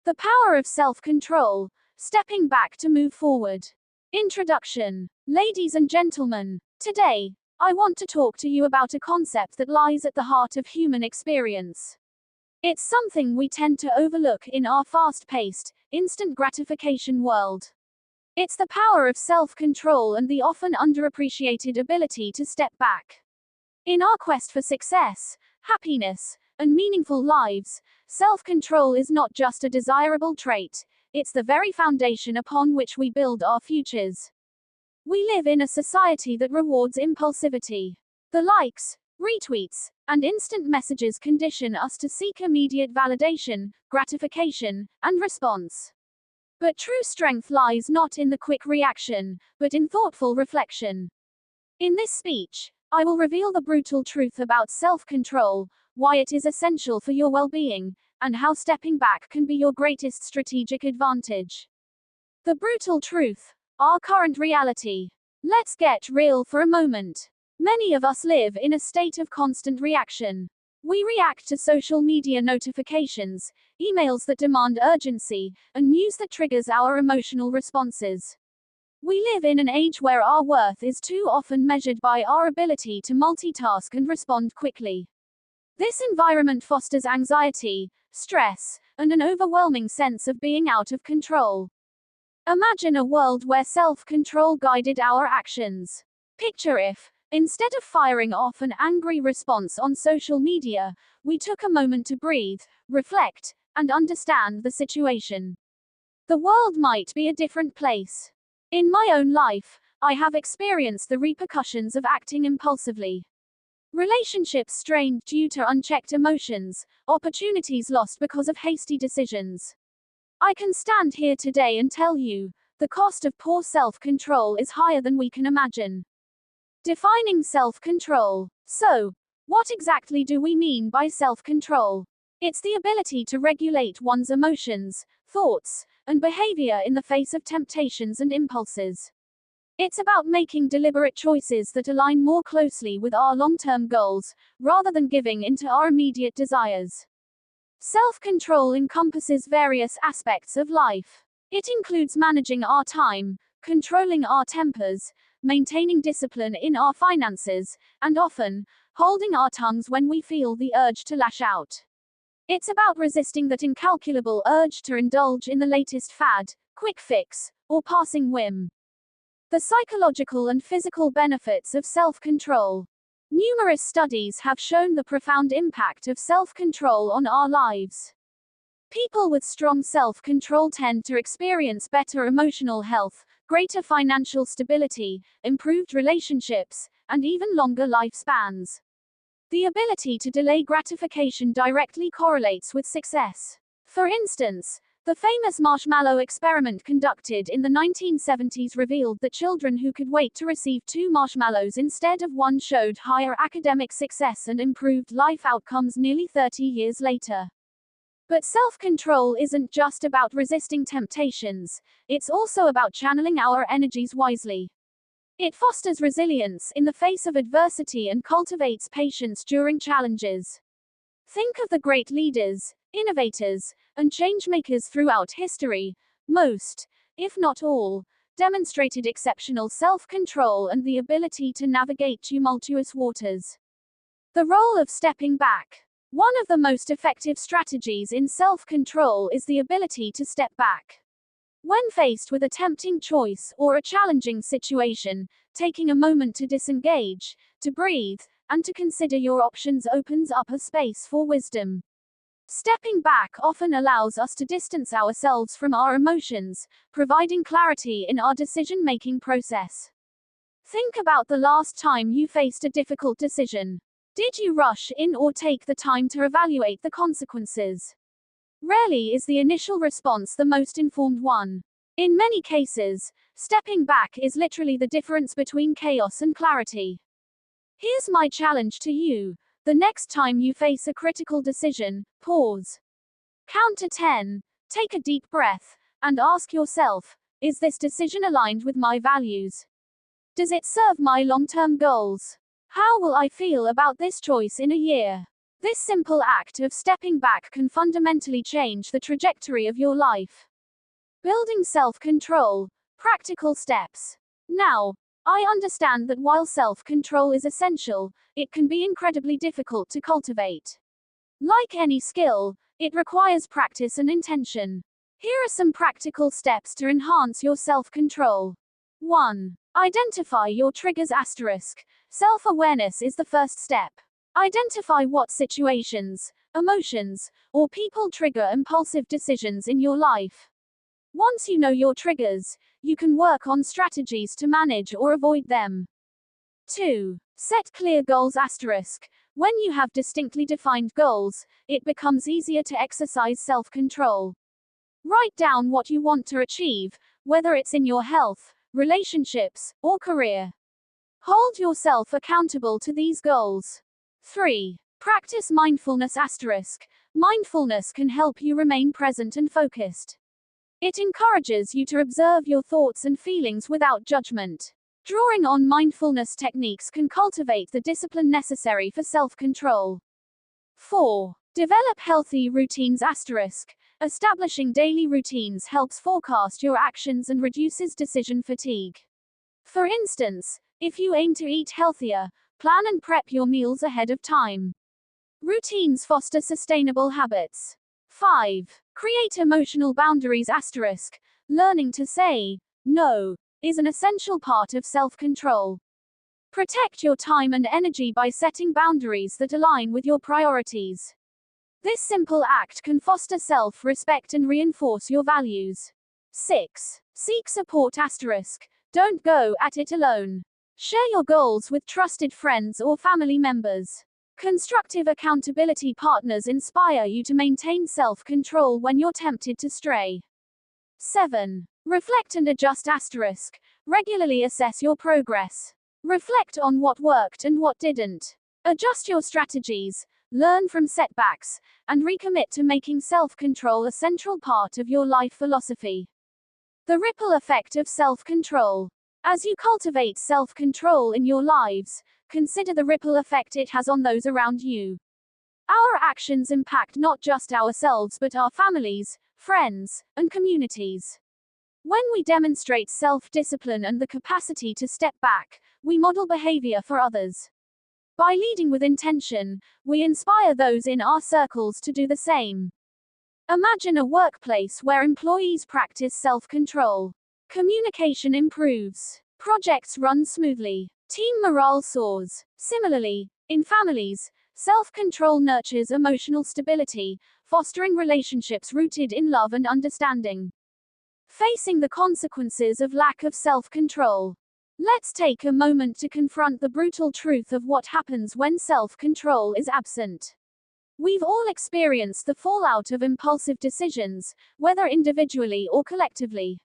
The power of self-control, stepping back to move forward. Introduction. Ladies and gentlemen, today, I want to talk to you about a concept that lies at the heart of human experience. It's something we tend to overlook in our fast-paced, instant gratification world. It's the power of self-control and the often underappreciated ability to step back. In our quest for success, happiness, and meaningful lives, self-control is not just a desirable trait, it's the very foundation upon which we build our futures. We live in a society that rewards impulsivity. The likes, retweets, and instant messages condition us to seek immediate validation, gratification, and response. But true strength lies not in the quick reaction, but in thoughtful reflection. In this speech, I will reveal the brutal truth about self-control, why it is essential for your well-being, and how stepping back can be your greatest strategic advantage. The brutal truth, our current reality. Let's get real for a moment. Many of us live in a state of constant reaction. We react to social media notifications, emails that demand urgency, and news that triggers our emotional responses. We live in an age where our worth is too often measured by our ability to multitask and respond quickly. This environment fosters anxiety, stress, and an overwhelming sense of being out of control. Imagine a world where self-control guided our actions. Picture if, instead of firing off an angry response on social media, we took a moment to breathe, reflect, and understand the situation. The world might be a different place. In my own life, I have experienced the repercussions of acting impulsively. Relationships strained due to unchecked emotions, opportunities lost because of hasty decisions. I can stand here today and tell you, the cost of poor self-control is higher than we can imagine. Defining self-control. So, what exactly do we mean by self-control? It's the ability to regulate one's emotions, thoughts, and behavior in the face of temptations and impulses. It's about making deliberate choices that align more closely with our long-term goals, rather than giving into our immediate desires. Self-control encompasses various aspects of life. It includes managing our time, controlling our tempers, maintaining discipline in our finances, and often, holding our tongues when we feel the urge to lash out. It's about resisting that incalculable urge to indulge in the latest fad, quick fix, or passing whim. The psychological and physical benefits of self-control. Numerous studies have shown the profound impact of self-control on our lives. People with strong self-control tend to experience better emotional health, greater financial stability, improved relationships, and even longer lifespans. The ability to delay gratification directly correlates with success. For instance, the famous marshmallow experiment conducted in the 1970s revealed that children who could wait to receive 2 marshmallows instead of 1 showed higher academic success and improved life outcomes nearly 30 years later. But self-control isn't just about resisting temptations, it's also about channeling our energies wisely. It fosters resilience in the face of adversity and cultivates patience during challenges. Think of the great leaders, innovators, and changemakers throughout history. Most, if not all, demonstrated exceptional self-control and the ability to navigate tumultuous waters. The role of stepping back. One of the most effective strategies in self-control is the ability to step back. When faced with a tempting choice or a challenging situation, taking a moment to disengage, to breathe, and to consider your options opens up a space for wisdom. Stepping back often allows us to distance ourselves from our emotions, providing clarity in our decision-making process. Think about the last time you faced a difficult decision. Did you rush in or take the time to evaluate the consequences? Rarely is the initial response the most informed one. In many cases, stepping back is literally the difference between chaos and clarity. Here's my challenge to you. The next time you face a critical decision, pause. Count to 10, take a deep breath, and ask yourself, is this decision aligned with my values? Does it serve my long-term goals? How will I feel about this choice in a year? This simple act of stepping back can fundamentally change the trajectory of your life. Building self-control. Practical steps. Now, I understand that while self-control is essential, it can be incredibly difficult to cultivate. Like any skill, it requires practice and intention. Here are some practical steps to enhance your self-control. 1. Identify your triggers. Self-awareness is the first step. Identify what situations, emotions, or people trigger impulsive decisions in your life. Once you know your triggers, you can work on strategies to manage or avoid them. 2. Set clear goals. When you have distinctly defined goals, it becomes easier to exercise self-control. Write down what you want to achieve, whether it's in your health, relationships, or career. Hold yourself accountable to these goals. 3. Practice mindfulness. Mindfulness can help you remain present and focused. It encourages you to observe your thoughts and feelings without judgment. Drawing on mindfulness techniques can cultivate the discipline necessary for self-control. 4. Develop healthy routines. Establishing daily routines helps forecast your actions and reduces decision fatigue. For instance, if you aim to eat healthier, plan and prep your meals ahead of time. Routines foster sustainable habits. 5. Create emotional boundaries. Learning to say no is an essential part of self-control. Protect your time and energy by setting boundaries that align with your priorities. This simple act can foster self-respect and reinforce your values. 6. Seek support. Don't go at it alone. Share your goals with trusted friends or family members. Constructive accountability partners inspire you to maintain self-control when you're tempted to stray. 7. Reflect and adjust. Regularly assess your progress. Reflect on what worked and what didn't. Adjust your strategies, learn from setbacks, and recommit to making self-control a central part of your life philosophy. The ripple effect of self-control. As you cultivate self-control in your lives, consider the ripple effect it has on those around you. Our actions impact not just ourselves but our families, friends, and communities. When we demonstrate self-discipline and the capacity to step back, we model behavior for others. By leading with intention, we inspire those in our circles to do the same. Imagine a workplace where employees practice self-control. Communication improves. Projects run smoothly. Team morale soars. Similarly, in families, self-control nurtures emotional stability, fostering relationships rooted in love and understanding. Facing the consequences of lack of self-control. Let's take a moment to confront the brutal truth of what happens when self-control is absent. We've all experienced the fallout of impulsive decisions, whether individually or collectively.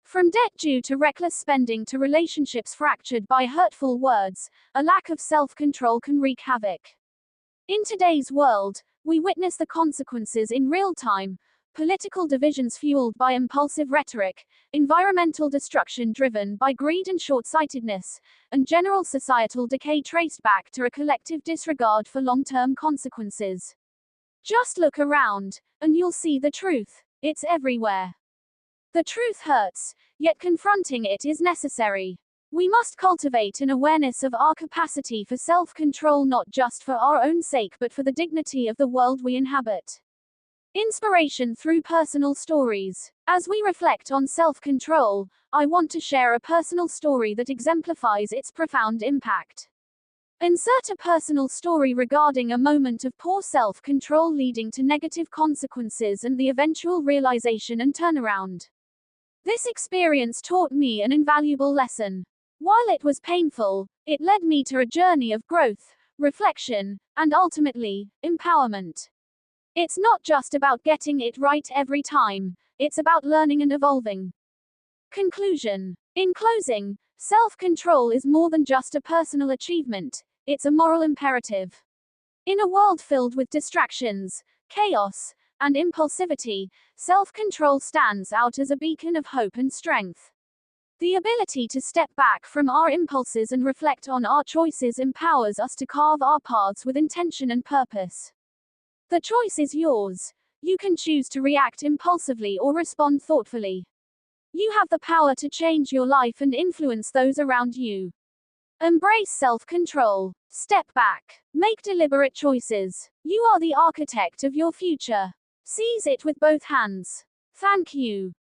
From debt due to reckless spending to relationships fractured by hurtful words, a lack of self-control can wreak havoc. In today's world, we witness the consequences in real time: political divisions fueled by impulsive rhetoric, environmental destruction driven by greed and short-sightedness, and general societal decay traced back to a collective disregard for long-term consequences. Just look around, and you'll see the truth. It's everywhere. The truth hurts, yet confronting it is necessary. We must cultivate an awareness of our capacity for self-control, not just for our own sake but for the dignity of the world we inhabit. Inspiration through personal stories. As we reflect on self-control, I want to share a personal story that exemplifies its profound impact. Insert a personal story regarding a moment of poor self-control leading to negative consequences and the eventual realization and turnaround. This experience taught me an invaluable lesson. While it was painful, it led me to a journey of growth, reflection, and ultimately, empowerment. It's not just about getting it right every time, it's about learning and evolving. Conclusion. In closing, self-control is more than just a personal achievement, it's a moral imperative. In a world filled with distractions, chaos, and impulsivity, self-control stands out as a beacon of hope and strength. The ability to step back from our impulses and reflect on our choices empowers us to carve our paths with intention and purpose. The choice is yours. You can choose to react impulsively or respond thoughtfully. You have the power to change your life and influence those around you. Embrace self-control. Step back. Make deliberate choices. You are the architect of your future. Seize it with both hands. Thank you.